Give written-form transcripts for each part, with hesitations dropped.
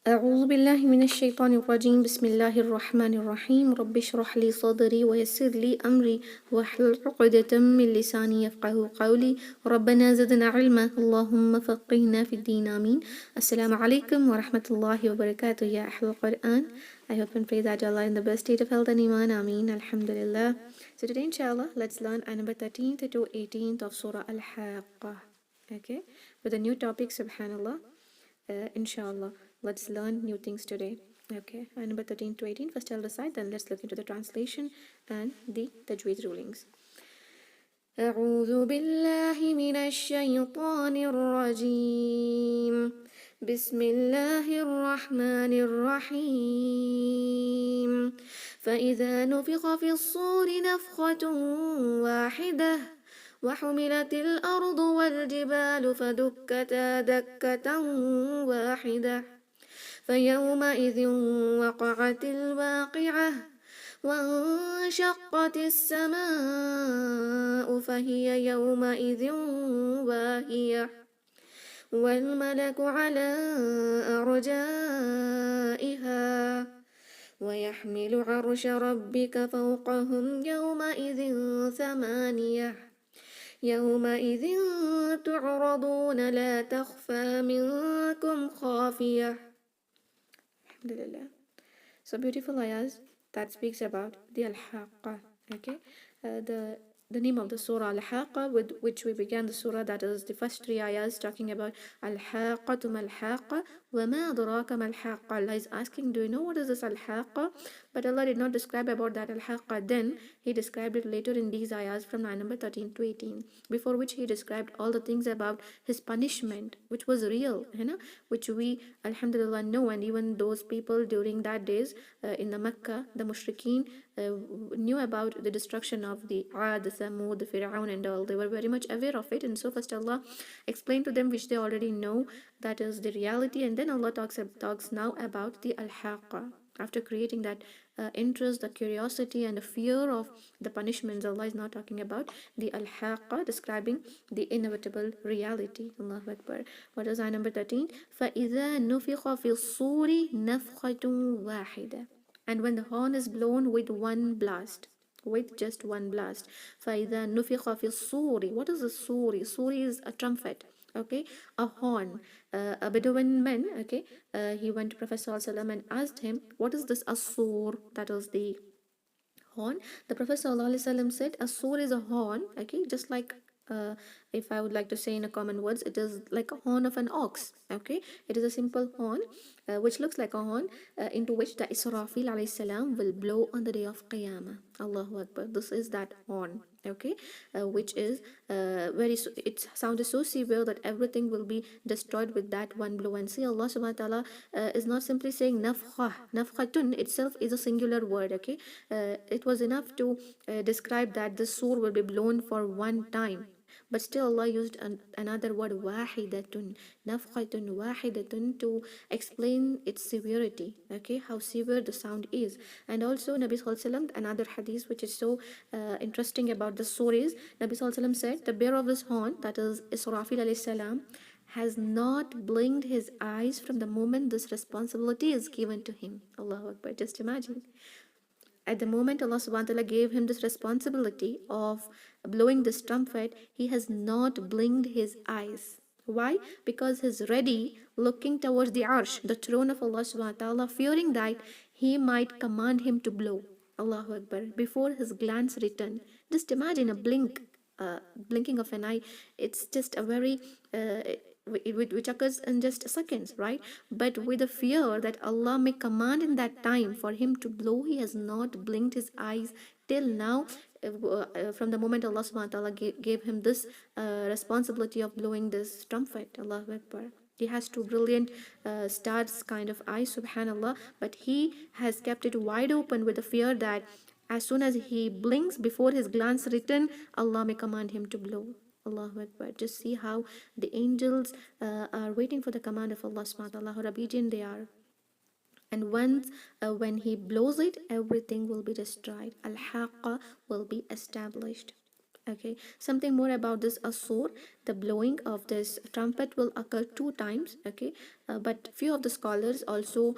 أعوذ بالله من الشيطان الرجيم بسم الله الرحمن الرحيم رب اشرح لي صدري ويسر لي أمري واحلل عقدة من لساني يفقه قولي ربنا زدنا علما اللهم فقهنا في الدين آمين. Assalamu alaikum wa rahmatullahi wa barakatuh. Ya Ahl al-Quran, I hope and pray that Allah in the best state of health and iman. Ameen. Alhamdulillah. So today inshallah let's learn ayah number 13th to 18th of Surah Al-Haaqqah. Okay, with a new topic, subhanallah. Inshallah, let's learn new things today. Okay, ayah number 13 to 18. First I'll recite, then let's look into the translation and the Tajweed rulings. أعوذ بالله من الشيطان الرجيم بسم الله الرحمن الرحيم فإذا نفخ في الصور نفخة واحدة وحملت الأرض والجبال فدكتا دكة واحدة فيومئذ وقعت الواقعة وانشقت السماء فهي يومئذ واهية والملك على أرجائها ويحمل عرش ربك فوقهم يومئذ ثمانية يومئذ تعرضون لا تخفى منكم خافية. Alhamdulillah. So beautiful ayahs that speaks about the Al-Haaqqah. Okay, the name of the surah Al-Haaqqah, with which we began the surah, that is the first three ayahs talking about Al-Haaqqah ma Al-Haaqqah wa ma adraka ma Al-Haaqqah. Allah is asking, do you know what is this Al-Haaqqah? But Allah did not describe about that Al-Haaqqah then. He described it later in these ayahs from ayah number 13 to 18, before which he described all the things about his punishment, which was real, which we alhamdulillah know. And even those people during that days in the Mecca, the mushrikeen, knew about the destruction of the Aad, the Samud, the Fir'aun and all. They were very much aware of it, and so first Allah explained to them which they already know, that is the reality, and then Allah talks now about the Al-Haaqqah. After creating that interest, the curiosity and the fear of the punishments, Allah is now talking about the Al-Haaqqah, describing the inevitable reality. Allahu Akbar. What is ayah number 13? فَإِذَا نُفِخَ فِي الصُّورِ نَفْخَةٌ وَاحِدَةٌ. And when the horn is blown with one blast, with just one blast. فَإِذَا نُفِخَ فِي الصُّورِ. What is a suri? Suri is a trumpet. Okay, a horn. A Bedouin man, okay, he went to Prophet ﷺ and asked him, what is this asur? That is the horn. The Prophet ﷺ said, asur is a horn, okay, just like if I would like to say in a common words, it is like a horn of an ox. Okay, it is a simple horn which looks like a horn into which the Israfil alayhi salam will blow on the day of Qiyamah. Allahu Akbar. This is that horn. Okay, which is it sounds so severe that everything will be destroyed with that one blow. And see, Allah subhanahu wa ta'ala is not simply saying nafkhah. Nafkhatun itself is a singular word. Okay, it was enough to describe that the surah will be blown for one time. But still Allah used another word, wahidatun, nafkhatun wahidatun, to explain its severity, okay, how severe the sound is. And also Nabi Sallallahu Alaihi Wasallam, another hadith which is so interesting about the surahs, Nabi Sallallahu Alaihi Wasallam said, the bearer of this horn, that is Israfil alayhi salam, has not blinked his eyes from the moment this responsibility is given to him. Allahu Akbar. Just imagine. At the moment Allah subhanahu wa ta'ala gave him this responsibility of blowing this trumpet, he has not blinked his eyes. Why? Because he's ready, looking towards the arsh, the throne of Allah subhanahu wa ta'ala, fearing that he might command him to blow. Allahu Akbar. Before his glance returned. Just imagine a blinking of an eye. It's just a very which occurs in just seconds, right? But with the fear that Allah may command in that time for him to blow, he has not blinked his eyes till now. From the moment Allah subhanahu wa ta'ala gave him this responsibility of blowing this trumpet. Allahu Akbar. He has two brilliant stars kind of eyes, subhanallah, but he has kept it wide open with the fear that as soon as he blinks, before his glance return, Allah may command him to blow. Allahu Akbar. Just see how the angels are waiting for the command of Allah subhanahu wa ta'ala, how obedient they are. And once when he blows it, everything will be destroyed. Al-Haaqqah will be established. Okay, something more about this asur. the blowing of this trumpet will occur 2 times, okay. But few of the scholars also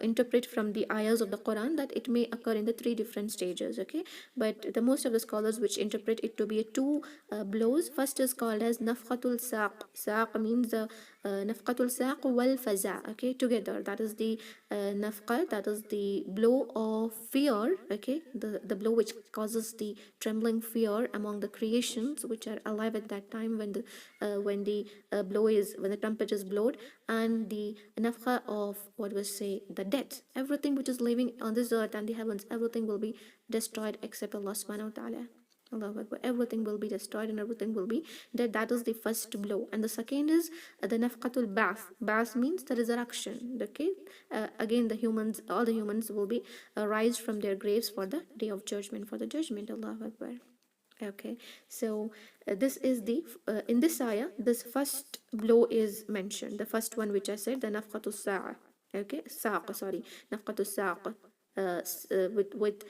interpret from the ayahs of the Quran that it may occur in the 3 different stages, okay. But the most of the scholars which interpret it to be two blows. First is called as nafqatul saq. Saq means the nafqatul saq wal faza, okay, together. That is the nafqa, that is the blow of fear, okay, the blow which causes the trembling fear among the creations which are alive at that time when the blow is, when the trumpet is blown. And the nafqa of, what we say, the death, everything which is living on this earth and the heavens, everything will be destroyed except Allah subhanahu wa ta'ala. Allahu Akbar. Everything will be destroyed and everything will be dead. That is the first blow. And the second is the nafqatul ba'th. Ba'th means the resurrection. Okay, again the humans, all the humans will be raised from their graves for the day of judgment, for the judgment. Allahu Akbar. Okay, so this is the in this ayah, this first blow is mentioned, the first one which I said, the nafqatu sa'a. Okay, saq, sorry, nafqatu saq, with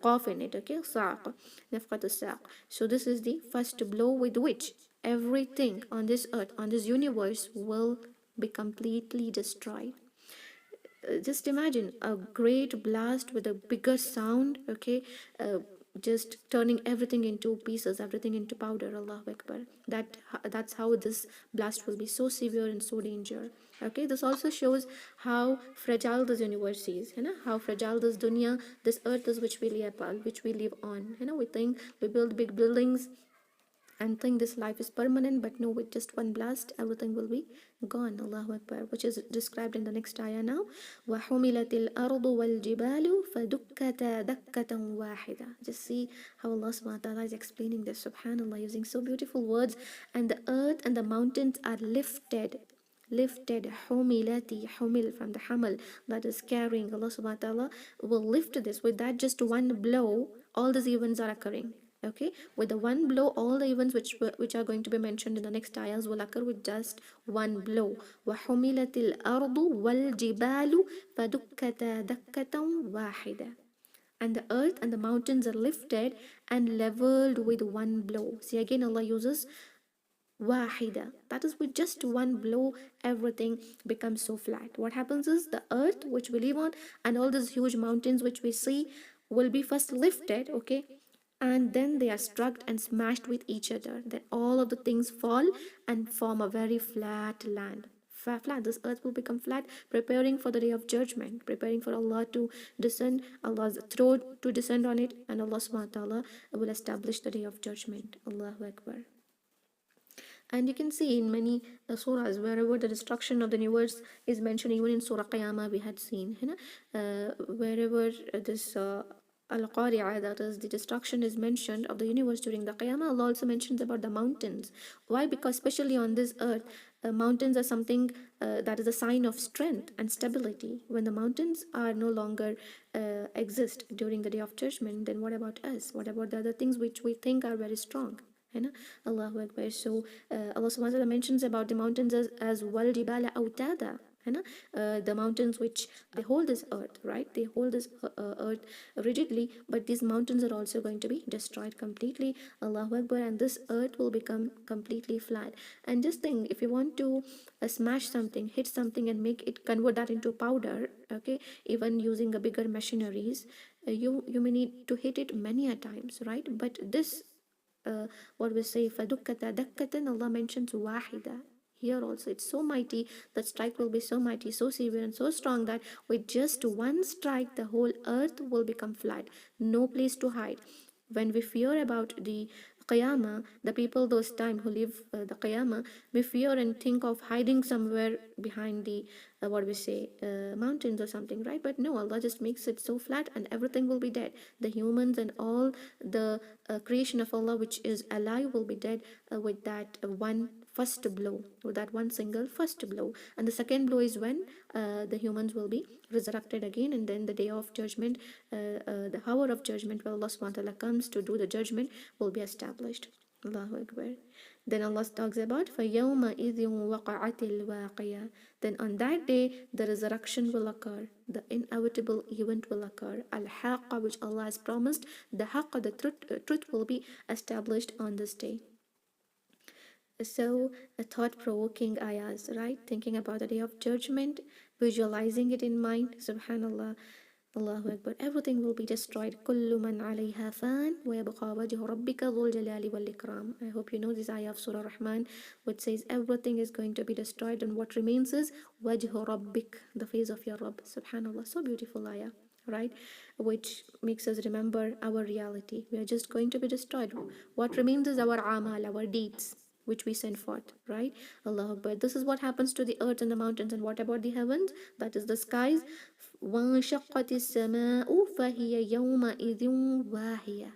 qaf in it, okay, saq, nafqatu saq. So this is the first blow with which everything on this earth, on this universe, will be completely destroyed. Just imagine a great blast with a bigger sound, okay, just turning everything into pieces, everything into powder. Allahu Akbar. That's how this blast will be so severe and so dangerous. Okay, this also shows how fragile this universe is, you know, how fragile this dunya, this earth is which we live upon, which we live on. You know, we think we build big buildings and think this life is permanent, but no, with just one blast everything will be gone. Allahu Akbar, which is described in the next ayah now. وَحُمِلَتِ الْأَرْضُ وَالْجِبَالُ فَدُكَّتَا دَكَّةً وَاحِدَةً. Just see how Allah subhanahu wa ta'ala is explaining this, subhanallah, using so beautiful words. And the earth and the mountains are lifted, humilati, humil, from the hamal, that is carrying. Allah subhanahu wa ta'ala will lift this. With that just one blow, all these events are occurring. Okay, with the one blow, all the events which are going to be mentioned in the next ayahs will occur with just one blow. وَحُمِلَتِ الْأَرْضُ وَالْجِبَالُ فَدُكَّتَا دَكَّةً وَاحِدَةً. And the earth and the mountains are lifted and leveled with one blow. See, again Allah uses wahida, that is, with just one blow everything becomes so flat. What happens is the earth which we live on and all these huge mountains which we see will be first lifted, okay, and then they are struck and smashed with each other. Then all of the things fall and form a very flat land. Flat, this earth will become flat, preparing for the day of judgment, preparing for Allah to descend, Allah's throne to descend on it, and Allah subhanahu wa ta'ala will establish the day of judgment. Allahu Akbar. And you can see in many surahs, wherever the destruction of the universe is mentioned, even in Surah Qiyamah we had seen, you know, wherever this Al-Qari'ah, that is the destruction, is mentioned of the universe during the Qiyamah, Allah also mentions about the mountains. Why? Because especially on this earth, mountains are something that is a sign of strength and stability. When the mountains are no longer exist during the day of judgment, then what about us? What about the other things which we think are very strong? Allahu Akbar. So Allah subhanahu wa ta'ala mentions about the mountains as wal jibala autada. The mountains which they hold this earth, right? They hold this earth rigidly, but these mountains are also going to be destroyed completely. Allahu Akbar. And this earth will become completely flat. And just think, if you want to smash something, hit something, and make it, convert that into powder, okay, even using a bigger machineries, you may need to hit it many a times, right? But this what we say, fadukkata dakkatan, Allah mentions wahida. Here also it's so mighty, that strike will be so mighty, so severe and so strong that with just one strike the whole earth will become flat, no place to hide. When we fear about the Qiyamah, the people those time who live the Qiyamah may fear and think of hiding somewhere behind the what we say, mountains or something, right? But no, Allah just makes it so flat and everything will be dead. The humans and all the creation of Allah which is alive will be dead with that one first blow, with that one single first blow. And the second blow is when the humans will be resurrected again, and then the day of judgment, the hour of judgment where Allah subhanahu wa ta'ala comes to do the judgment will be established. Allahu Akbar. Then Allah talks about فَيَوْمَئِذٍ وَقَعَتِ الْوَاقِيَةِ. Then on that day the resurrection will occur, the inevitable event will occur, Al-Haaqqah, which Allah has promised, the Haaqqah, the truth will be established on this day. So, thought-provoking ayahs, right? Thinking about the day of judgment, visualizing it in mind, subhanallah. Allahu Akbar. Everything will be destroyed. كل من عليها فان ويبقى وجه ربك ذو الجلال والإكرام. I hope you know this ayah of Surah Rahman, which says everything is going to be destroyed, and what remains is وجه ربك, the face of your Rabb. Subhanallah. So beautiful ayah, right? Which makes us remember our reality. We are just going to be destroyed. What remains is our amal, our deeds, which we send forth, right? Allah Akbar. This is what happens to the earth and the mountains. And what about the heavens? That is the skies. وانشقت السماء فهي يومئذ واهية.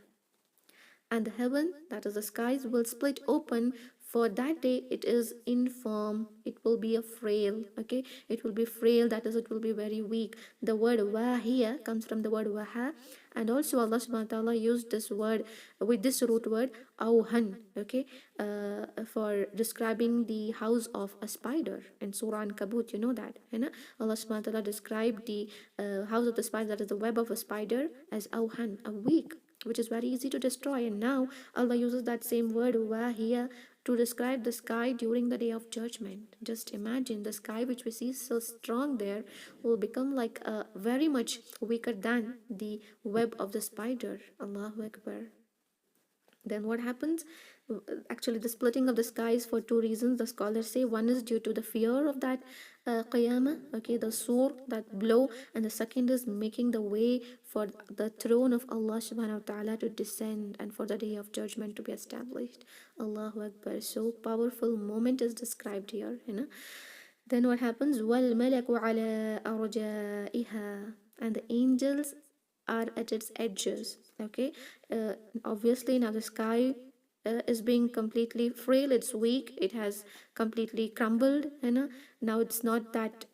And the heaven, that is the skies, will split open. For that day it is infirm, it will be a frail, okay, it will be frail, that is, it will be very weak. The word wahiya comes from the word waha, and also Allah subhanahu wa ta'ala used this word with this root word awhan, okay, for describing the house of a spider in Surah Ankabut. You know that, Allah subhanahu wa ta'ala described the house of the spider, that is the web of a spider, as awhan, a weak, which is very easy to destroy. And now Allah uses that same word wahiya to describe the sky during the day of judgment. Just imagine the sky which we see so strong there will become like very much weaker than the web of the spider. Allahu Akbar. Then what happens? Actually, the splitting of the sky is for two reasons. The scholars say one is due to the fear of that qiyamah, okay, the sur, that blow, and the second is making the way for the throne of Allah subhanahu wa ta'ala to descend and for the day of judgment to be established. Allahu Akbar. So powerful moment is described here. Then what happens? وَالْمَلَكُ عَلَىٰ أَرْجَائِهَا, and the angels are at its edges. Okay, obviously now the sky is being completely frail, it's weak, it has completely crumbled. Now it's not that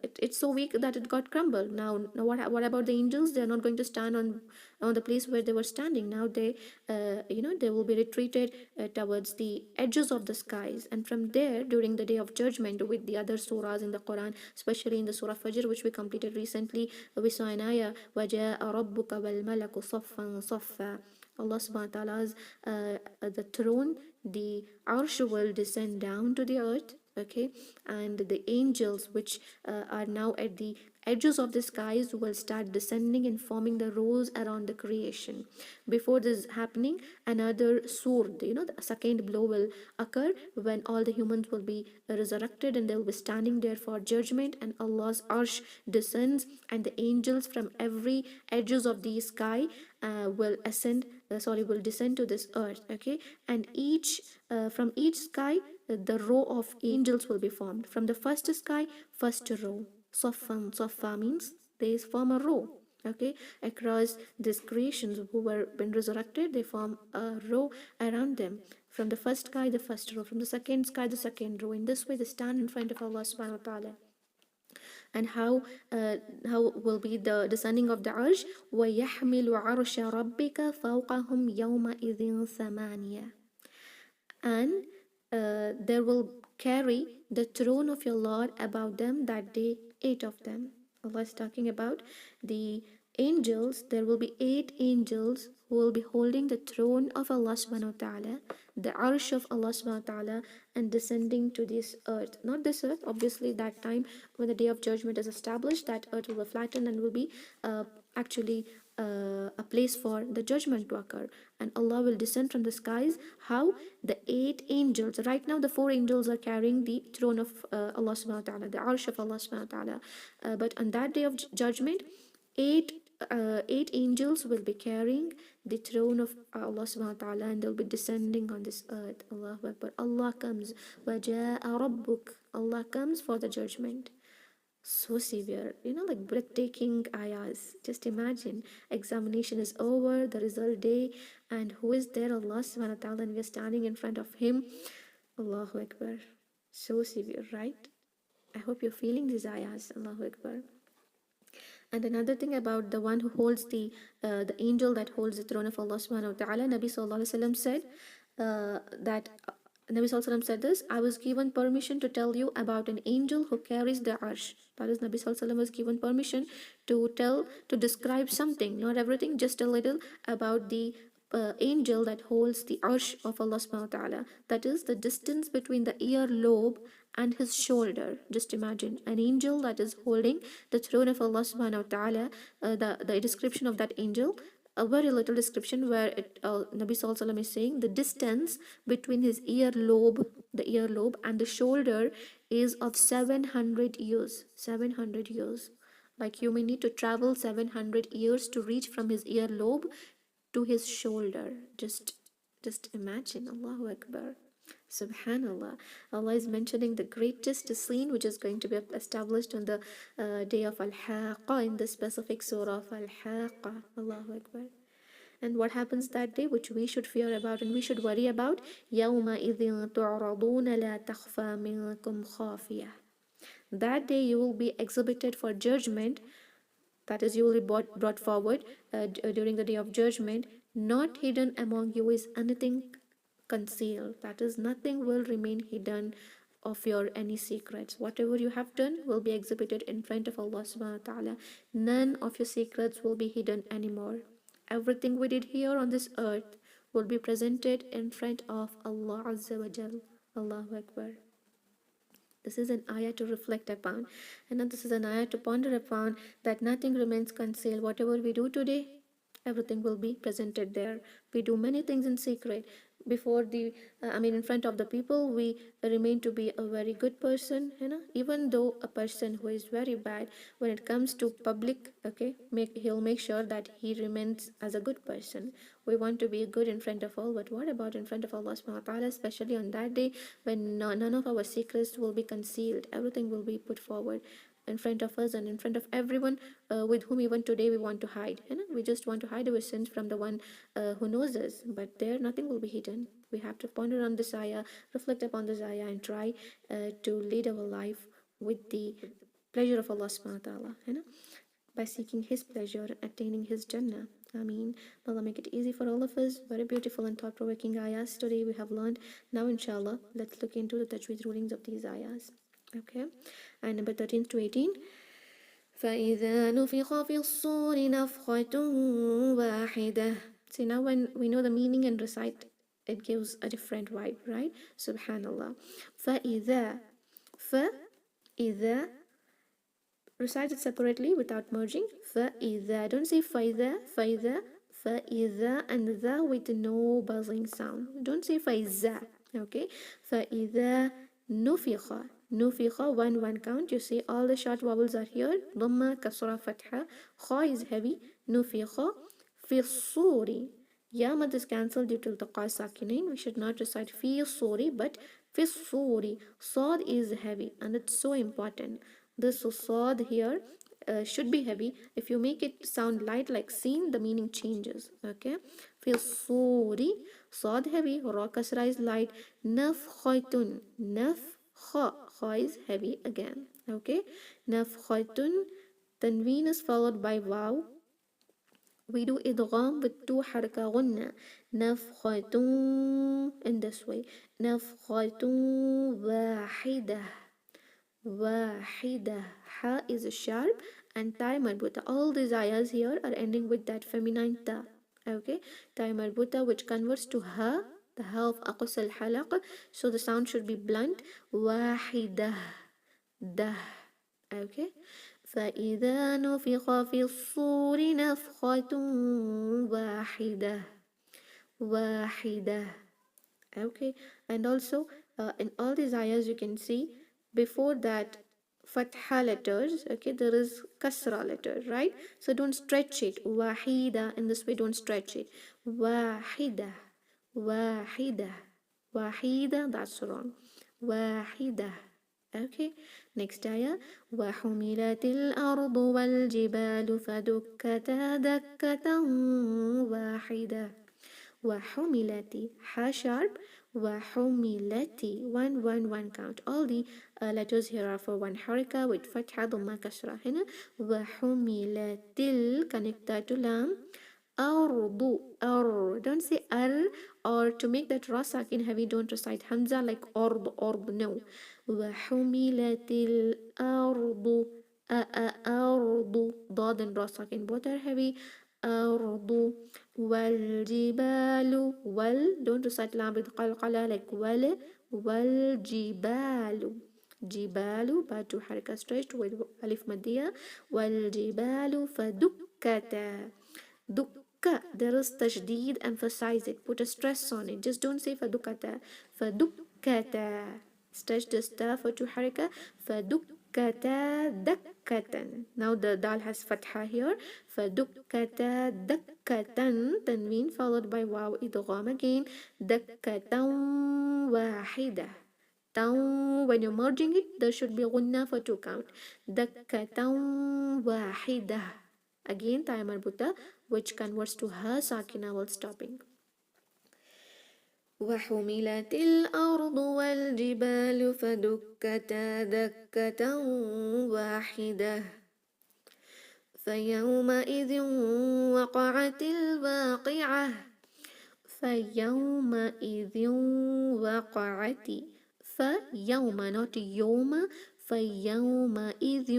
it's so weak that it got crumbled. Now what about the angels? They're not going to stand on the place where they were standing. Now they will be retreated towards the edges of the skies, and from there during the day of judgment, with the other surahs in the Quran, especially in the Surah Fajr, which we completed recently, we saw an ayah, وَجَاءَ رَبُّكَ وَالْمَلَكُ صَفًّا صَفًّا. Allah subhanahu wa ta'ala's the throne, the arsh will descend down to the earth, okay, and the angels which are now at the edges of the skies will start descending and forming the rows around the creation. Before this happening, another sur, the second blow will occur when all the humans will be resurrected and they will be standing there for judgment, and Allah's arsh descends, and the angels from every edges of the sky will descend to this earth, okay, and each from each sky the row of angels will be formed. From the first sky, first row, Safa means they form a row, okay, across these creations who were been resurrected, they form a row around them. From the first sky, the first row, from the second sky, the second row. In this way they stand in front of Allah subhanahu wa ta'ala. And how will be the descending of the arsh? وَيَحْمِلُ عَرْشَ رَبِّكَ فَوْقَهُمْ يَوْمَئِذٍ ثَمَانِيَةٌ. And there will carry the throne of your Lord about them that day, 8 of them. Allah is talking about the angels. There will be 8 angels who will be holding the throne of Allah subhanahu wa ta'ala, the arsh of Allah subhanahu wa ta'ala, and descending to this earth. Not this earth, obviously, that time when the day of judgment is established, that earth will be flattened and will be actually a place for the judgment to occur, and Allah will descend from the skies. How? The 8 angels. Right now the 4 angels are carrying the throne of Allah subhanahu wa ta'ala, the arsh of Allah subhanahu wa ta'ala, but on that day of judgment, 8 angels will be carrying the throne of Allah subhanahu wa ta'ala, and they'll be descending on this earth. Allahu Akbar. Allah comes. وَجَاءَ رَبُّكَ. Allah comes for the judgment. So severe, like breathtaking ayahs. Just imagine, examination is over, the result day, and who is there? Allah subhanahu wa ta'ala, and we are standing in front of him. Allahu Akbar. So severe, right? I hope you're feeling these ayahs. Allahu Akbar. And another thing about the one who holds the angel that holds the throne of Allah subhanahu wa ta'ala, Nabi sallallahu alaihi wasallam said that Nabi sallallahu alaihi wasallam said this: I was given permission to tell you about an angel who carries the arsh. That is, Nabi sallallahu alaihi wasallam was given permission to describe something, not everything, just a little, about the angel that holds the arsh of Allah subhanahu wa ta'ala. That is the distance between the earlobe and his shoulder. Just imagine an angel that is holding the throne of Allah subhanahu wa ta'ala. The description of that angel, a very little description where Nabi Sallallahu Alaihi Wasallam is saying the distance between his earlobe and the shoulder is of 700 years. 700 years. Like you may need to travel 700 years to reach from his earlobe to his shoulder. Just imagine. Allahu Akbar. Subhanallah. Allah is mentioning the greatest scene which is going to be established on the day of Al-Haaqqah in the specific surah of Al-Haaqqah. Allahu Akbar. And what happens that day, which we should fear about and we should worry about? يَوْمَئِذٍ تُعْرَضُونَ لَا تَخْفَى مِنْكُمْ خَافِيَةٌ. That day you will be exhibited for judgment. That is, you will be brought forward during the day of judgment. Not hidden among you is anything concealed. That is, nothing will remain hidden of your any secrets. Whatever you have done will be exhibited in front of Allah subhanahu wa ta'ala. None of your secrets will be hidden anymore. Everything we did here on this earth will be presented in front of Allah Azza wa Jal. Allahu Akbar. This is an ayah to reflect upon, and this is an ayah to ponder upon, that nothing remains concealed. Whatever we do today, everything will be presented there. We do many things in secret. Before the, in front of the people, we remain to be a very good person, even though a person who is very bad, when it comes to public, okay, he'll make sure that he remains as a good person. We want to be good in front of all, but what about in front of Allah subhanahu wa ta'ala, especially on that day when none of our secrets will be concealed. Everything will be put forward in front of us and in front of everyone with whom even today we want to hide. We just want to hide our sins from the one who knows us, but there nothing will be hidden. We have to ponder on this ayah, reflect upon this ayah, and try to lead our life with the pleasure of Allah subhanahu wa ta'ala, by seeking His pleasure and attaining His Jannah. Ameen. Allah make it easy for all of us. Very beautiful and thought-provoking ayahs today we have learned. Now inshallah, let's look into the tajweed rulings of these ayahs. Okay, and number 13 to 18. فَإِذَا نُفِخَ فِي الصُّورِ نَفْخَةٌ وَاحِدَةٌ. See, now when we know the meaning and recite, it gives a different vibe, right? Subhanallah. فَإِذَا فَإِذَا, recite it separately without merging. فَإِذَا, don't say فَإِذَا, فَإِذَا, فَإِذَا, and the with no buzzing sound. Don't say فَإِذَا, okay? فَإِذَا نُفِخَ, nufiqa, one count. You see all the short vowels are here. Dhamma, kasra, fatha. Kha is heavy. Nufiqa. Fi suri. Ya mad is cancelled due to iltiqa sakinain. We should not recite fi suri, but fi suri. Sad is heavy, and it's so important. This sad here should be heavy. If you make it sound light like seen, the meaning changes. Okay. Fi suri. Sad heavy. Ra kasra is light. Nafkhatun. Kha is heavy again. Okay. Nafkhatun. Tanween is followed by waw. We do idgham with two haraka gunna. Nafkhatun, in this way. Nafkhatun wahidah. Wahidah. Ha is sharp and ta marbuta. All these ayahs here are ending with that feminine ta. Okay. Ta marbuta, which converts to ha, the ha of aqs al halaq. So the sound should be blunt. Wahidah. Dah. Okay. فإذا نفخ في الصور نفخة واحدة. Okay, and also in all these ayahs you can see before that fatha letters, okay, there is kasra letter, right? So don't stretch it. Wahida, in this way don't stretch it. Wahida, that's wrong. Wahida. Okay, next ayah. وَحُمِلَتِ الْأَرْضُ وَالْجِبَالُ فَدُكَّتَا دَكَّةً وَاحِدَةً. وَحُمِلَتِ, ha sharp. وَحُمِلَتِ, one count. All the letters here are for one harika with fatha, dhamma, kasra. وَحُمِلَتِ, connected to lam. Ardu, don't say ar, or to make that ra sakin heavy, don't recite hamza like ord, no. وحملت الأرض, أرض, ضاد and ra sakin, both are heavy. الأرض والجبال don't recite lam with qalqala like والجبال جبال بعد two حركة stretched with ألف مادية والجبال فدكتا دكة there is تشديد emphasize it put a stress on it just don't say فدكتا فدكتا stretch the star for two حركة فدكتا دكة now the dal has فتحة here فدكتا دكة تنوين followed by واو إدغام again دكة واحدة when you're merging it there should be غنة for two count دكة واحدة again تاء مربوطة which converts to ها ساكنة while stopping وحملت الأرض والجبال فدكتا دكة واحدة فيومئذ وقعت الواقعة فيومئذ وقعت فيوم not يوم فيومئذ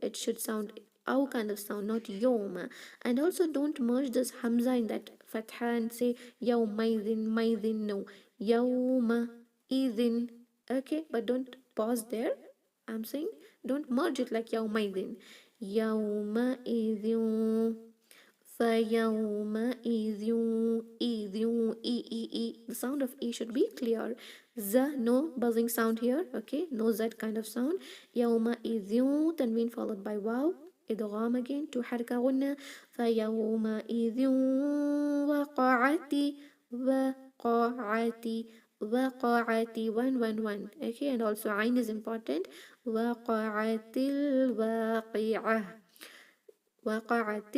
it should sound أو kind of sound not يوم and also don't merge this hamza in that fatha and say يومئذ no يومئذ okay but don't pause there I'm saying don't merge it like يومئذ يومئذ فيومئذ the sound of e should be clear no buzzing sound here okay no z kind of sound يومئذ tanween followed by واو إدغام again two حركة غنة فيومئذ وقعت one okay and also عين is important وقعت الواقعة وقعت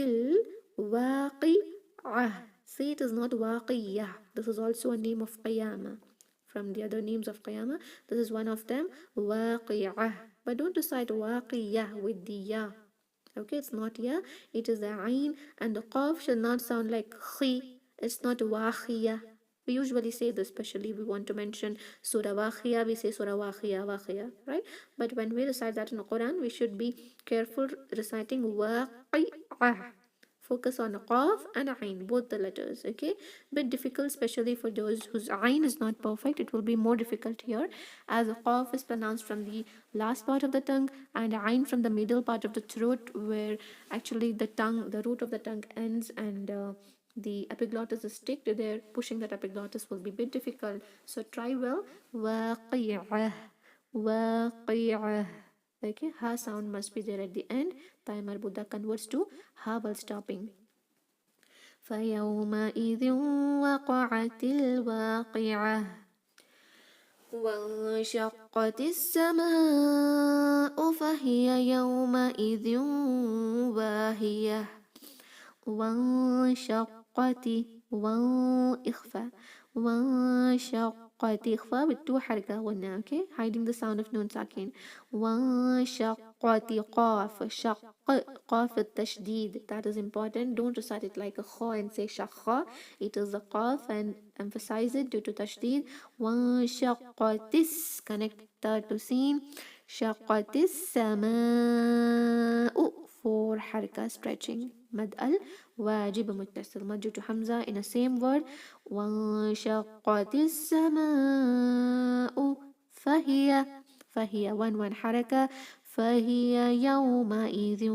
الواقعة see it is not واقية this is also a name of قيامة from the other names of قيامة this is one of them واقعة but don't recite واقية with the ya okay it's not ya it is the ain and the qaf should not sound like khi it's not واخية we usually say this especially we want to mention surah waqiya we say surah waqiya right but when we recite that in the Quran we should be careful reciting waqi'ah focus on qaf and ain both the letters okay bit difficult especially for those whose ain is not perfect it will be more difficult here as qaf is pronounced from the last part of the tongue and ain from the middle part of the throat where actually the root of the tongue ends and the epiglottis is stick to there pushing that epiglottis will be a bit difficult so try well waqi'ah okay ha sound must be there at the end ta marbuda converts to ha while stopping فيومئذ وقعت الواقعة وانشقت السماء فهي يومئذ واهية وانشقت إخفاء وانشقت إخفاء with two حركة غنة okay hiding the sound of نون ساكن وانشقت قاف شق قاف التشديد that is important don't recite it like a kha and say shakha it is a qaf and emphasize it due to tashdid وانشقت connect the to sin شقت السماء four حركة stretching مد واجب متصل مد to حمزة in the same word وانشقت السماء فهي one حركة فهي يومئذ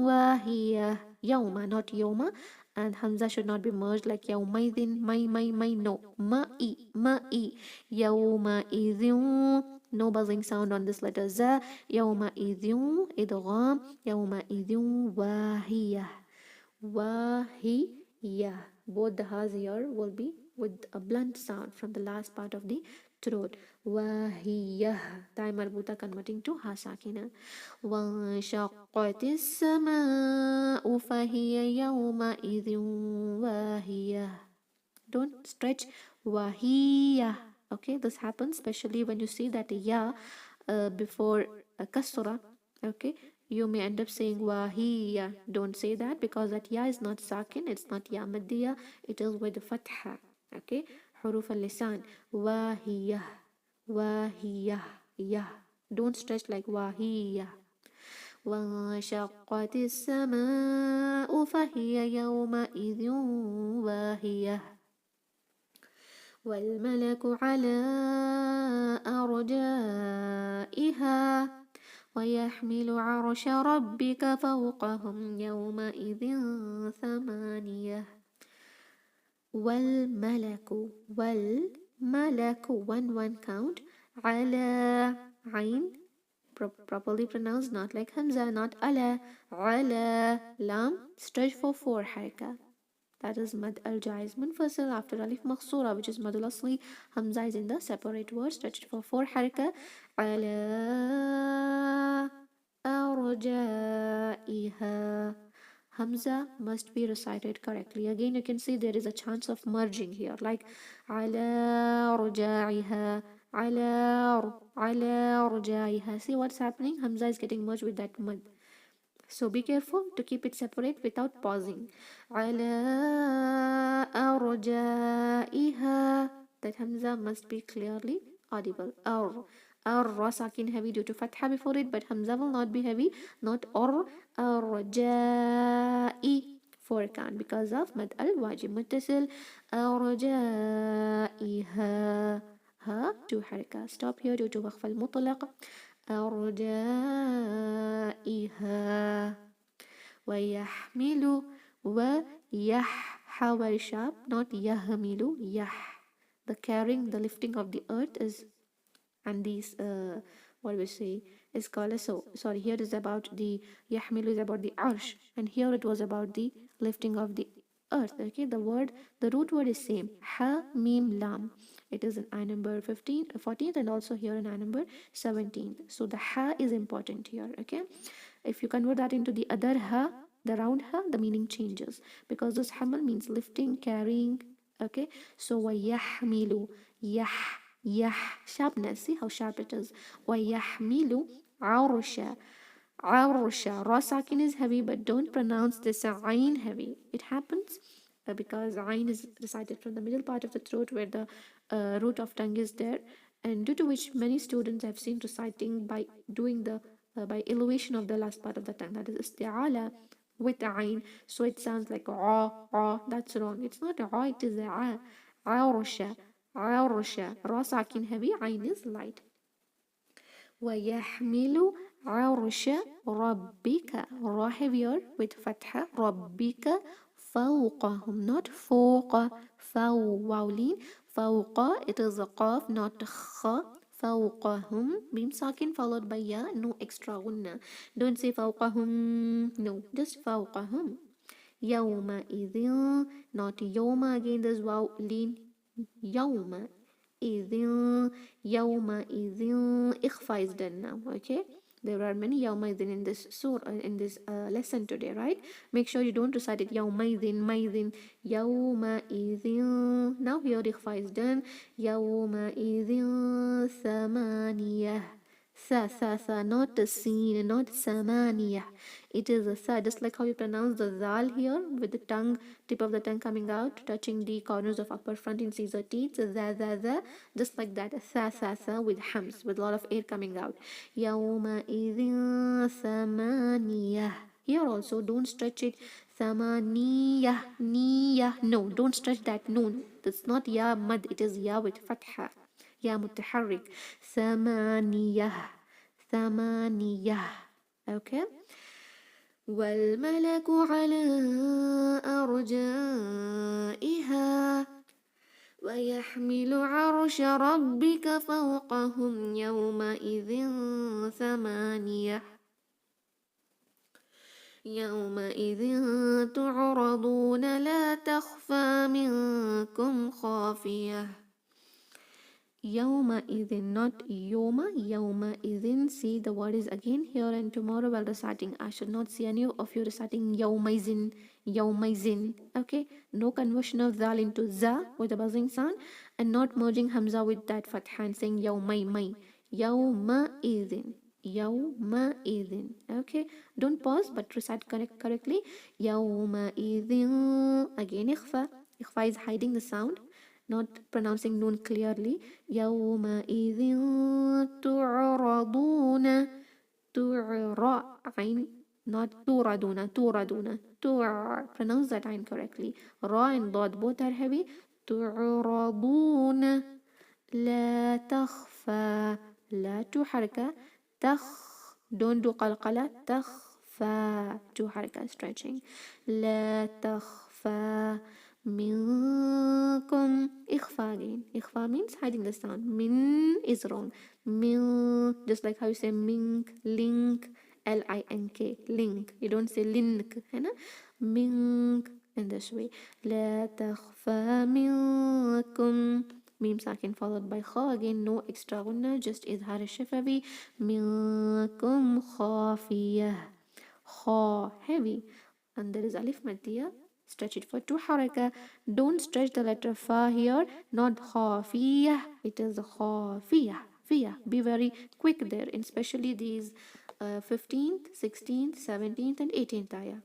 واهية يوم not يوم and Hamza should not be merged like يومئذ my no مَإِ يومئذ no buzzing sound on this letter za يومئذ إدغام يومئذ واهية both the ha's here will be with a blunt sound from the last part of the throat واهية تاء مربوطة converting to ha sakina وانشقت السماء فهي يومئذ واهية don't stretch wahiya okay this happens especially when you see that ya before a kasra okay you may end up saying wahiya don't say that because that ya is not sakin it's not ya maddiya it is with fatha okay huruf al-lisan wahiya ya don't stretch like wahiya وانشقت السماء فهي يومئذ واهية والملك على أرجائها ويحمل عرش ربك فوقهم يومئذ ثمانية والملك والملك one count على عين properly pronounced, not like Hamza, not ala, ala, lam, stretch for 4 haraka. That is mad al jaiz munfasil after alif makhsura, which is mad al asli. Hamza is in the separate word, stretched for 4 haraka. Ala arjaiha. Hamza must be recited correctly. Again, you can see there is a chance of merging here, like ala rujaiha, ala rujaiha. See what's happening? Hamza is getting merged with that mud. So be careful to keep it separate without pausing. Ala arjaiha. That Hamza must be clearly audible. Ra sakin heavy due to fatha before it, but Hamza will not be heavy, not arjai for can because of mad al wajib muttasil arjaiha. Ha to haraka. Stop here due to waqf al mutlaq. أرجائها ويحمل ويح how sharp, not يحمل يح. The carrying, the lifting of the earth is, and these what we say is called as, so sorry, here is about the يحمل is about the arsh, and here it was about the lifting of the earth. Okay, the root word is same, ha mim lam. It is in I number 15 14th, and also here in I number 17th. So the ha is important here. Okay, if you convert that into the other ha, the round ha, the meaning changes, because this hamal means lifting, carrying. Okay, so وَيَحْمِلُ yah sharpness, see how sharp it is. وَيَحْمِلُ عَرْشَ Arsha. Ra sakin is heavy, but don't pronounce this ayn heavy. It happens because ayn is recited from the middle part of the throat where the root of tongue is there, and due to which many students have seen reciting by doing the by elevation of the last part of the tongue, that is isti'ala with ayn, so it sounds like a. That's wrong. It's not a, it is a. Arsha. Arsha. Ra sakin heavy, ayn is light. ويحمل عرش ربك. Ra heavier with fatha. ربك فوقهم, not فوق. واولين فوق, it is a qaf, not kha. فوقهم, mim sakin followed by ya, no extra gunna. Don't say فوقهم, no, just فوقهم. يومئذ, not يوم, again there's waw lean. يوم idhin, yawma idhin, ikhfa is done now. Okay, there are many yawma idhin in this surah, in this lesson today, right? Make sure you don't recite it yawma idhin, maidhin, yawma idhin. Now here ikhfa is done. Yawma idhin thamaniyah. Sa, not a sin, not samaniya. It is a sa, just like how you pronounce the zal here, with the tongue, tip of the tongue coming out, touching the corners of upper front in Caesar teeth. Za, just like that. Sa, with hams, with a lot of air coming out. Yawma idhin samaniya. Here also, don't stretch it. Samaniya, niya. No, don't stretch that noon. That's not ya mad, it is ya with fatha. يا متحرك. ثمانية. Okay. والملك على أرجائها ويحمل عرش ربك فوقهم يومئذ ثمانية يومئذ تعرضون لا تخفى منكم خافية. Yawma idhin, not yoma, yawma idhin. See, the word is again here, and tomorrow while reciting, I should not see any of you reciting yawmaizin, yawmaizin. Okay, no conversion of zal into za with a buzzing sound, and not merging hamza with that fatha and saying yawmaimai. Yawma idhin, yawma idhin. Okay, don't pause but recite correctly. Yawma idhin. Again, ikhfa. Ikhfa is hiding the sound, not pronouncing noon clearly. يومئذ تعرضون. عين, not توردون. Pronounce that عين correctly. Ra and ضاد both are heavy. تعرضون. لا تخفى. لا two حركة. don't do قلقلة. تخفى two حركة stretching. لا تخفى منكم. إخفاء again. إخفاء means hiding the sound. من is wrong. من, just like how you say mink, link, link, link. You don't say link. هنا mink in this way. لا تخفى منكم. ميم ساكن followed by خا again, no extra غنة, just إظهار الشفوي. منكم خافية. خا heavy, and there is alif maddiya. Stretch it for two haraka. Don't stretch the letter fa here, not khafiyah, it is khafiyah. Be very quick there, especially these 15th, 16th, 17th and 18th ayah.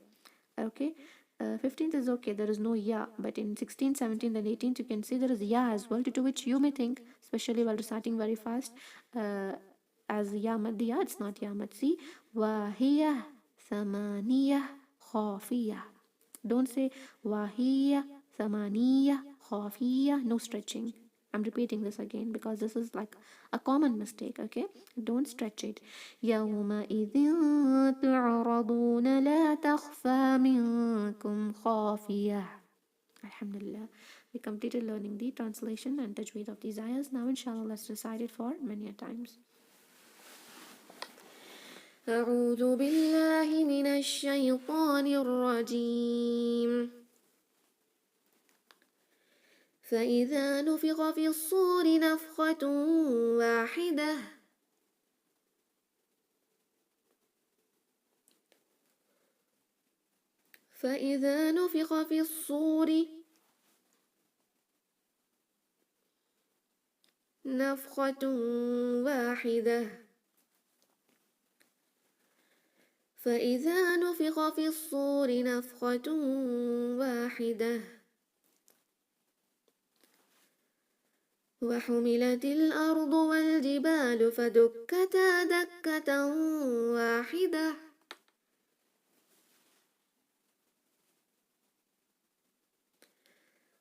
Okay, 15th is okay, there is no ya, but in 16th, 17th and 18th you can see there is ya as well, due to which you may think, especially while reciting very fast, as ya maddiya, it's not ya madsi. Wahiya ثمانية خافية. Don't say وهي ثمانية خافية. No stretching. I'm repeating this again because this is like a common mistake, okay? Don't stretch it. يومئذ تعرضون لا تخفى منكم خافية. Alhamdulillah. We completed learning the translation and tajweed of these ayahs. Now inshallah let's recite it for many times. أعوذ بالله من الشيطان الرجيم. فإذا نفخ في الصور نفخة واحدة. فإذا نفخ في الصور نفخة واحدة. فإذا نفخ في الصور نفخة واحدة. وحملت الأرض والجبال فدكتا دكة واحدة.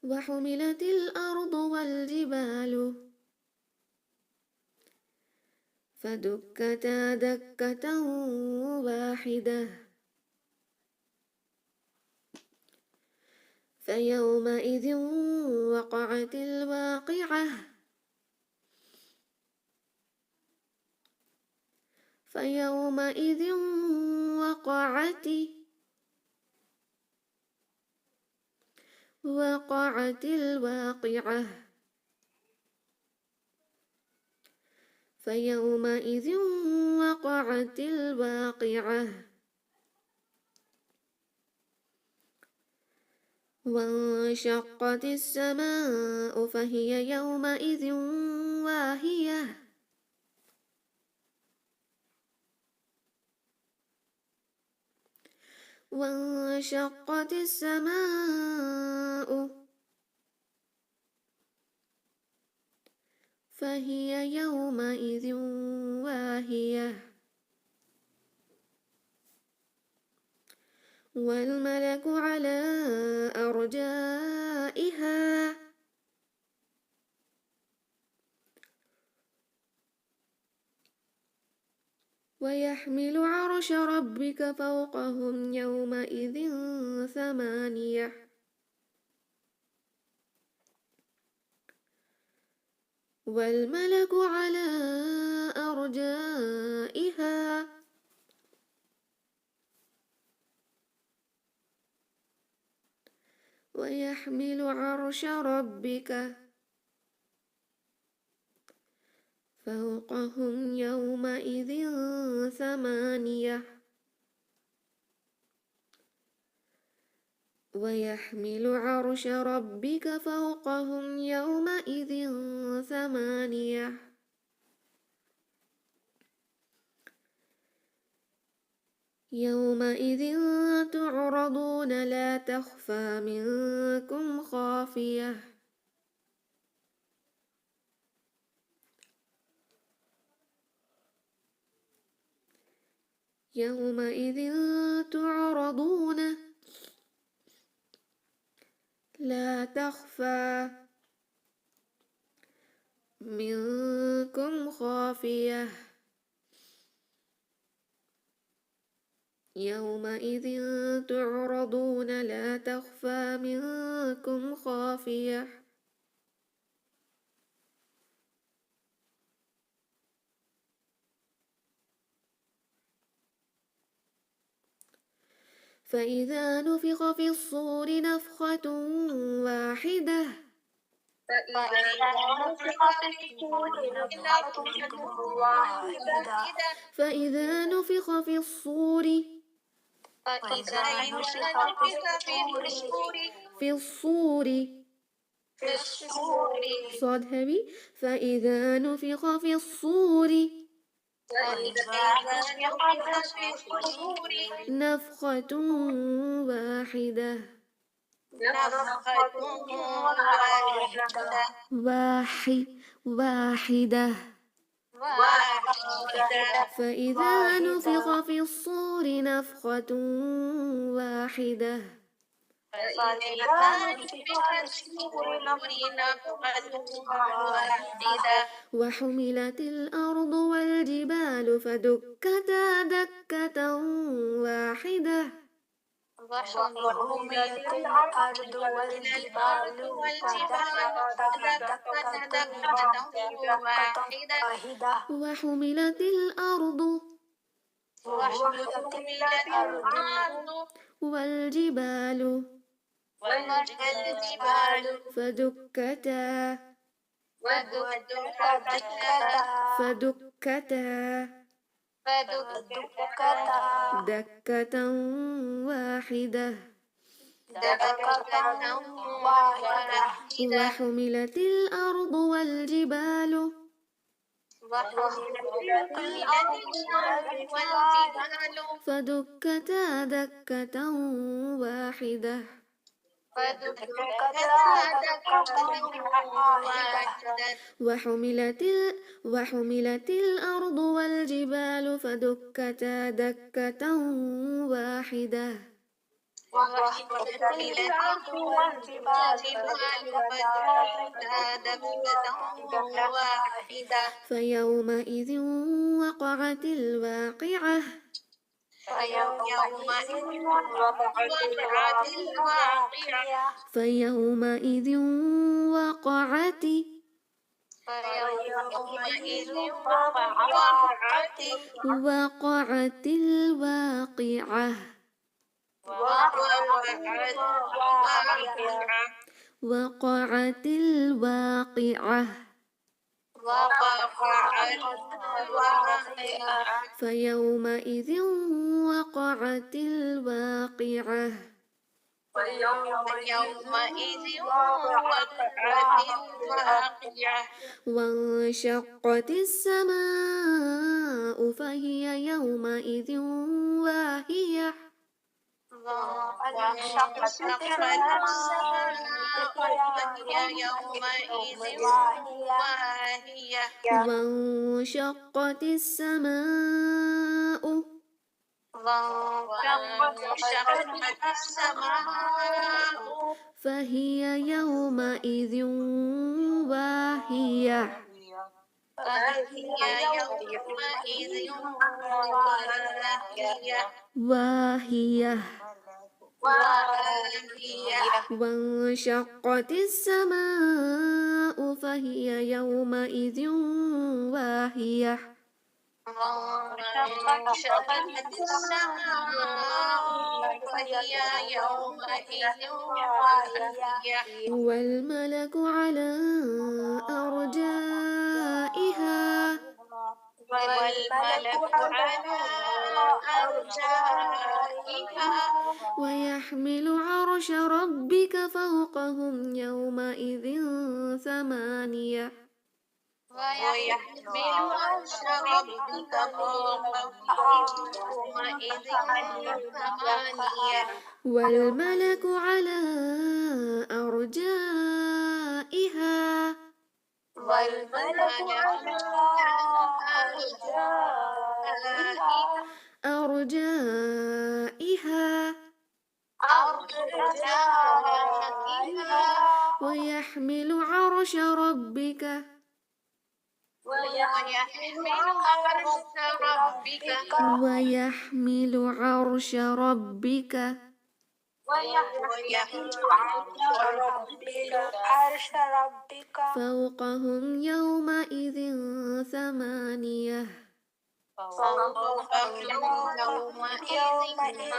وحملت الأرض والجبال فدكتا دكة واحدة. فيومئذ وقعت الواقعة. فيومئذ وقعت الواقعة. فيومئذ وقعت الواقعة. وانشقت السماء فهي يومئذ واهية. وانشقت السماء فهي يومئذ واهية. والملك على أرجائها. ويحمل عرش ربك فوقهم يومئذ ثمانية. والملك على أرجائها. ويحمل عرش ربك فوقهم يومئذ ثمانية. ويحمل عرش ربك فوقهم يومئذ ثمانية. يومئذ تعرضون لا تخفى منكم خافية. يومئذ تعرضون لا تخفى منكم خافية يومئذ تعرضون لا تخفى منكم خافية فإذا نفخ في الصور نفخة واحدة فإذا نفخ في الصور في الصور صاد heavy فإذا نفخ في الصور نفخة واحدة واحدة فإذا نفخ في الصور نفخة واحدة وحملت الأرض والجبال فدكتا دكة واحدة وحملت الأرض والجبال فدكتا دكة واحدة وحملت الأرض والجبال فدكتا دكة واحدة وحملت الأرض والجبال فدكتا دكة واحدة وحملت الأرض والجبال فدكتا دكة واحدة فيومئذ وقعت الواقعة فيومئذ وقعت الواقعة وقعت الواقعة فيومئذ وقعت الواقعة وانشقت السماء فهي يومئذ واهية وانشقت السماء فهي يومئذ واهية وانشقت السماء فهي يومئذ واهية والملك على أرجائها ويحمل عرش ربك فوقهم يومئذ ثمانية والملك على أرجائها أرجائها أرجائها ويحمل عرش ربك ويحمل عرش ربك ويحمل عرش ربك ويحمل عرش ربك فوقهم يومئذ ثمانية فوقهم يومئذ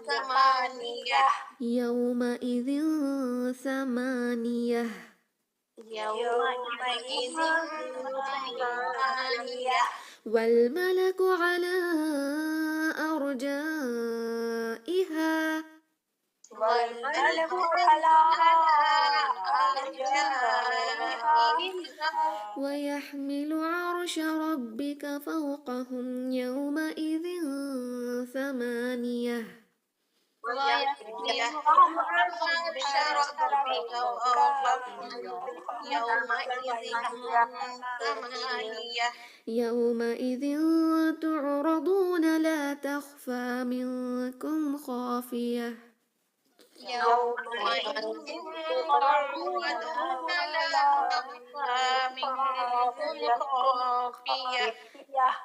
ثمانية يومئذ ثمانية يومئذ ثمانية والملك على أرجائها والملك على أرجائها ويحمل عرش ربك فوقهم يومئذ ثمانية ويحمل عرش ربك فوقهم يومئذ ثمانية يومئذ تعرضون لا تخفى منكم خافية يومئذ تعرضون لا تخفى منكم خافية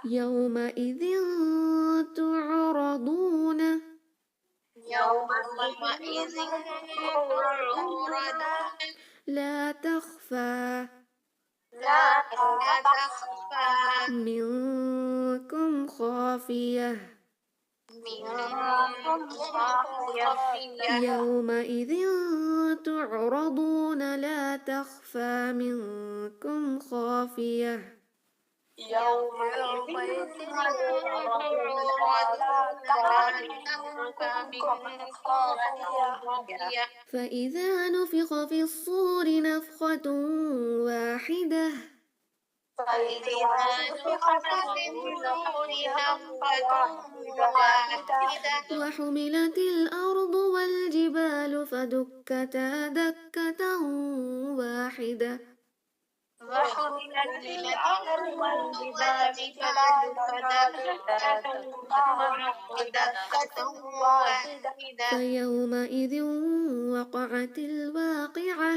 يومئذ تعرضون يومئذ تعرضون لا تخفى لا تخفى منكم خافية منكم خافية يومئذ تعرضون لا تخفى منكم خافية يومئذ تعرضون لا تخفى منكم خافية فإذا نفخ في الصور نفخة واحدة فإذا نفخ في الصور نفخة واحدة وحملت الأرض والجبال فدكتا دكة واحدة وحملت الأرض والجبال دكة واحدة فيومئذ وقعت الواقعة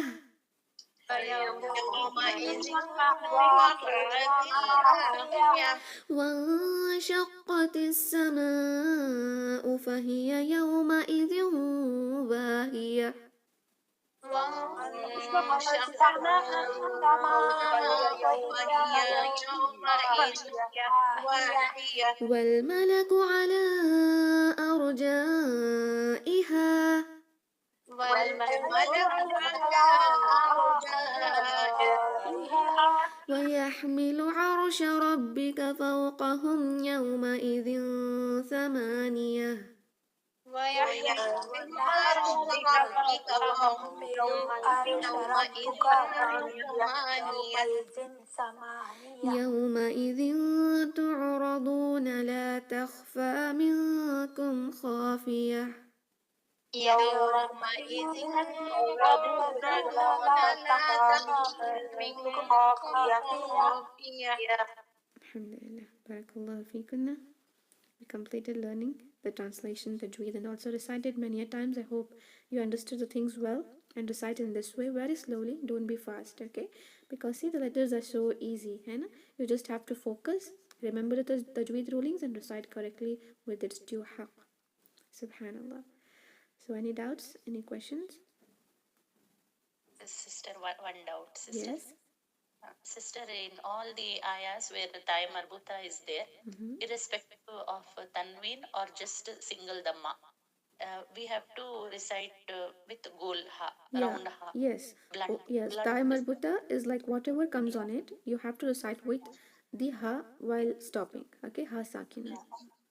فيومئذ وقعت الواقعة وانشقت السماء فهي يومئذ واهية وانشقت السماء وهي يومئذ واهية والملك على أرجائها والملك على أرجائها ويحمل عرش ربك فوقهم يومئذ ثمانية ويحمل عرش ربك فوقهم يومئذ ثمانية يومئذ تعرضون لا تخفى منكم خافية يومئذ تعرضون لا تخفى منكم خافية Alhamdulillah. Barakallahu feekunna. We completed learning the translation, Tajweed, and also recited many a times. I hope you understood the things well and recite in this way very slowly. Don't be fast, okay? Because see, the letters are so easy, and you just have to focus, remember the Tajweed rulings, and recite correctly with its due haqq. Subhanallah. So, any doubts? Any questions? Sister, one doubt, sister. Yes. Sister, in all the ayahs where the Thai marbuta is there, irrespective of tanween or just single dhamma, we have to recite with gol ha, round ha. Yes. Blunt. Yes. Blunt. Thai marbuta is like whatever comes on it, you have to recite with the ha while stopping. Okay, ha sakina.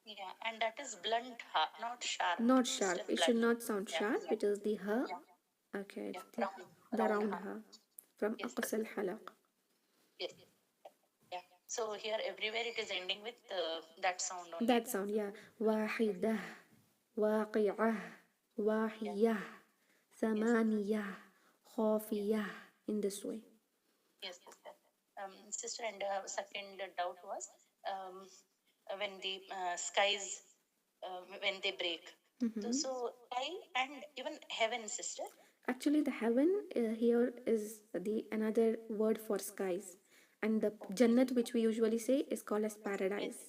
Yeah, and that is blunt ha, not sharp. Not Sister, sharp. It blunt. should not sound sharp. It is the ha. Okay, it's the round ha from aqsa al-halaq. Yes. Yeah. So here everywhere it is ending with that sound only. That sound, yeah. واحدة واقعة واهية ثمانية خافية, in this way. Yes, sister. Sister, and second doubt was when the skies when they break. So sky and even heaven, sister. Actually, the heaven here is the another word for skies, and the Jannat, which we usually say, is called as paradise.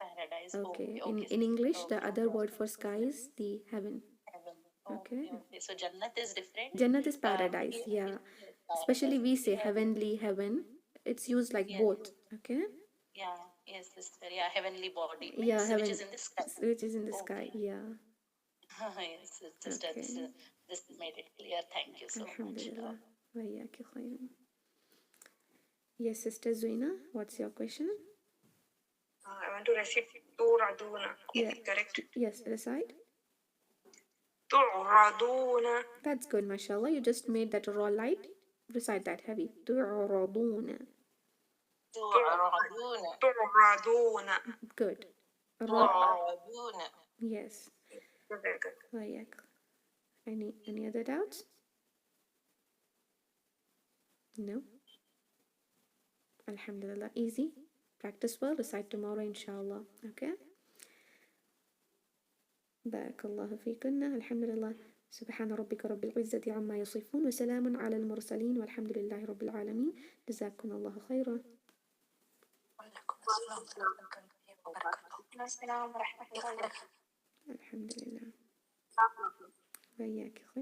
Paradise. Okay. Okay, In okay, in sister. English, the Okay. other word for sky is the heaven. Heaven. Okay. Okay, okay. So Jannat is different. Jannat is paradise. Here Yeah. is Especially paradise. we say heavenly heaven. It's used like Yes. both. Okay. Yeah. Yes, sister. Yeah. Heavenly body Yeah, means which heaven, is in the sky. which is in the sky. Okay. Yeah. Yes, sister. Okay. This made it clear. Thank you so much. Alhamdulillah. وإياك خيرا. Yes, Sister Zuina, what's your question? I want to recite tu'raduna. Is Yeah. it correct? Yes, recite. Tu'raduna. That's good, mashallah. You just made that raw light. Recite that heavy. تعرضون. تعرضون. Tu'raduna. Good. Raw. تعرضون. Yes. Very good. وإياك. Any other doubts? No? Alhamdulillah. Easy. Practice well. Recite tomorrow, inshallah. Okay? بارك الله فيكن. الحمد لله. سبحان ربك رب العزة عما يصفون وسلام على المرسلين والحمد لله رب العالمين. جزاكم الله خيرا. وعليكم السلام ورحمة الله وبركاته. السلام ورحمة الله وبركاته. الحمد لله. وإياك خير.